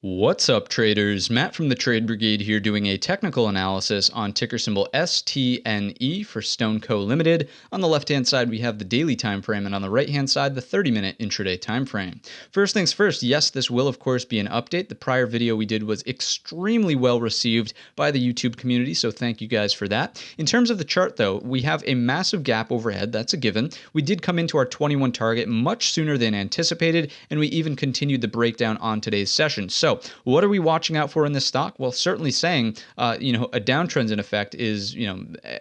What's up, traders? Matt from the Trade Brigade here doing a technical analysis on ticker symbol STNE for StoneCo Ltd. On the left-hand side, we have the daily time frame, and on the right-hand side, the 30-minute intraday time frame. First things first, yes, this will, of course, be an update. The prior video we did was extremely well received by the YouTube community, so thank you guys for that. In terms of the chart, though, we have a massive gap overhead. That's a given. We did come into our 21 target much sooner than anticipated, and we even continued the breakdown on today's session. So what are we watching out for in this stock? Well, certainly saying, a downtrend's in effect is,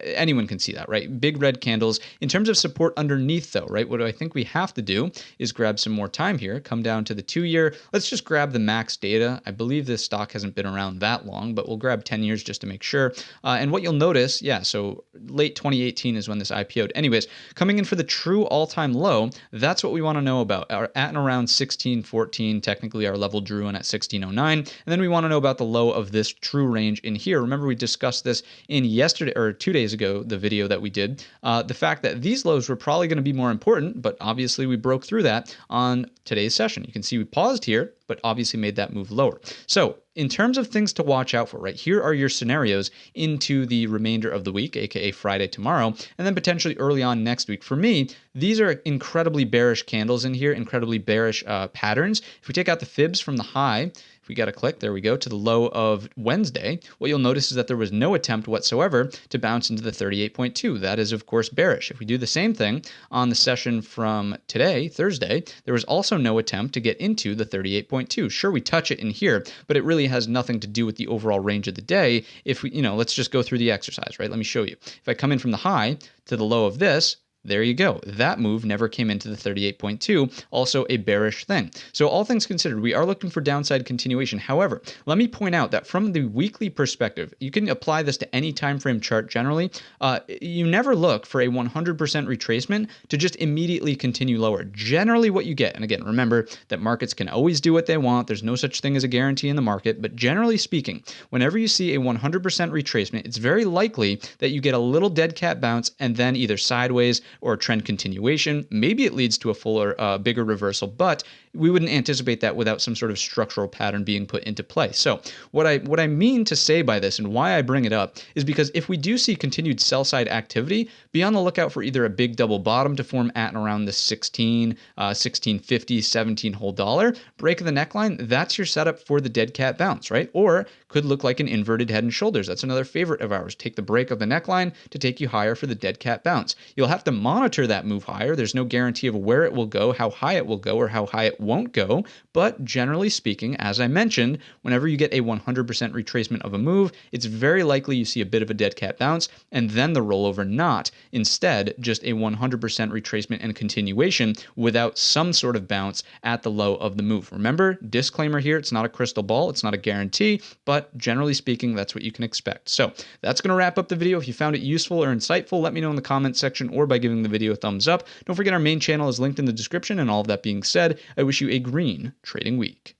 anyone can see that, right? Big red candles. In terms of support underneath, though, right? What I think we have to do is grab some more time here, come down to the 2-year. Let's just grab the max data. I believe this stock hasn't been around that long, but we'll grab 10 years just to make sure. And what you'll notice, so late 2018 is when this IPO'd. Anyways, coming in for the true all-time low, that's what we want to know about. At and around 1614, technically our level drew in at 1609. And then we want to know about the low of this true range in here. Remember, we discussed this in yesterday or 2 days ago, the video that we did. The fact that these lows were probably going to be more important, but obviously we broke through that on today's session. You can see we paused here, but obviously made that move lower. So in terms of things to watch out for, right, here are your scenarios into the remainder of the week, aka Friday tomorrow, and then potentially early on next week. For me, these are incredibly bearish candles in here, incredibly bearish patterns. If we take out the fibs from the high, if we got a click, there we go, to the low of Wednesday, what you'll notice is that there was no attempt whatsoever to bounce into the 38.2. That is, of course, bearish. If we do the same thing on the session from today, Thursday, there was also no attempt to get into the 38.2. Sure, we touch it in here, but it really has nothing to do with the overall range of the day. If we, let's just go through the exercise, right? Let me show you. If I come in from the high to the low of this, there you go. That move never came into the 38.2, also a bearish thing. So all things considered, we are looking for downside continuation. However, let me point out that from the weekly perspective, you can apply this to any time frame chart generally. You never look for a 100% retracement to just immediately continue lower. Generally what you get, and again, remember that markets can always do what they want. There's no such thing as a guarantee in the market, but generally speaking, whenever you see a 100% retracement, it's very likely that you get a little dead cat bounce and then either sideways or a trend continuation. Maybe it leads to a fuller, bigger reversal, but we wouldn't anticipate that without some sort of structural pattern being put into play. So what I mean to say by this and why I bring it up is because if we do see continued sell side activity, be on the lookout for either a big double bottom to form at and around the 1650, 17 whole dollar, break of the neckline, that's your setup for the dead cat bounce, right? Or could look like an inverted head and shoulders. That's another favorite of ours. Take the break of the neckline to take you higher for the dead cat bounce. You'll have to monitor that move higher. There's no guarantee of where it will go, how high it will go, or how high it won't go. But generally speaking, as I mentioned, whenever you get a 100% retracement of a move, it's very likely you see a bit of a dead cat bounce and then the rollover, not instead just a 100% retracement and continuation without some sort of bounce at the low of the move. Remember, disclaimer here, it's not a crystal ball, it's not a guarantee, but generally speaking, that's what you can expect. So that's going to wrap up the video. If you found it useful or insightful, let me know in the comments section or by giving the video a thumbs up. Don't forget our main channel is linked in the description, and all of that being said, I wish you a green trading week.